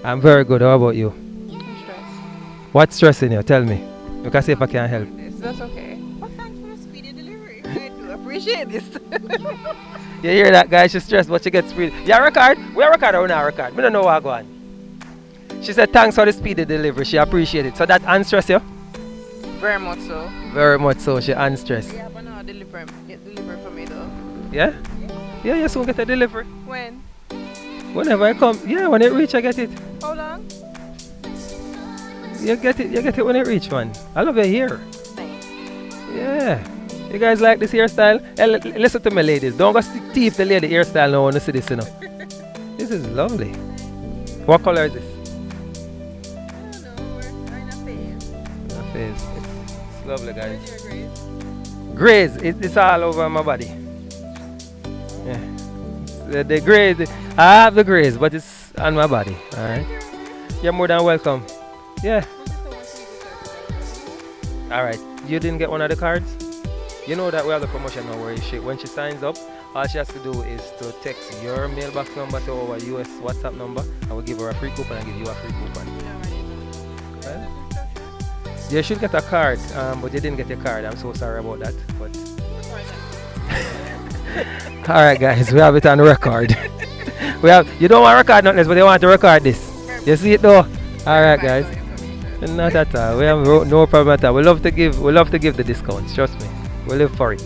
I'm very good. How about you? I'm stressed. What's stressing you? Tell me. You can see if I can help. That's okay. But thanks for the speedy delivery. I do appreciate this. You hear that, guy? She's stressed, but she gets speed. Yeah, record. We are record or we not record. We don't know what go on. She said thanks for the speedy delivery. She appreciate it. So that unstress you? Very much so. Very much so. She unstressed. Yeah, but now deliver for me though. Yeah? Yeah, you soon get a delivery. When? Whenever I come. Yeah, when it reach, I get it. How long? You get it when it reach, man. I love your hair. Nice. Yeah. You guys like this hairstyle? Hey, listen to me, ladies. Don't go thief the lady hairstyle now when you see this, you know. This is lovely. What color is this? I don't know. We're in a phase. My face. It's lovely, guys. Where's your grace? Grays. It's all over my body. Yeah. The grays. I have the grays, but it's on my body. All right. You're more than welcome. Yeah. All right. You didn't get one of the cards? You know that we have the promotion now where when she signs up, all she has to do is to text your mailbox number to our US WhatsApp number, and we'll give her a free coupon and give you a free coupon. Well, you should get a card, but you didn't get your card. I'm so sorry about that. But all right, guys, we have it on record. You don't want to record nothing else, but you want to record this. You see it though? All right, guys. Not at all. We have no problem at all. We love to give the discounts. Trust me. We live for it.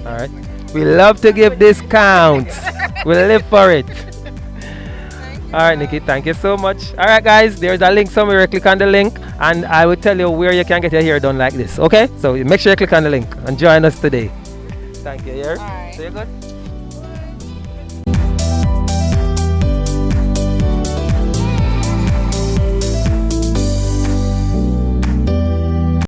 All right. We love to give discounts. We live for it. All right, Nikki. Thank you so much. All right, guys. There's a link somewhere. Click on the link, and I will tell you where you can get your hair done like this. Okay? So make sure you click on the link and join us today. Thank you. Here. All right. So you good?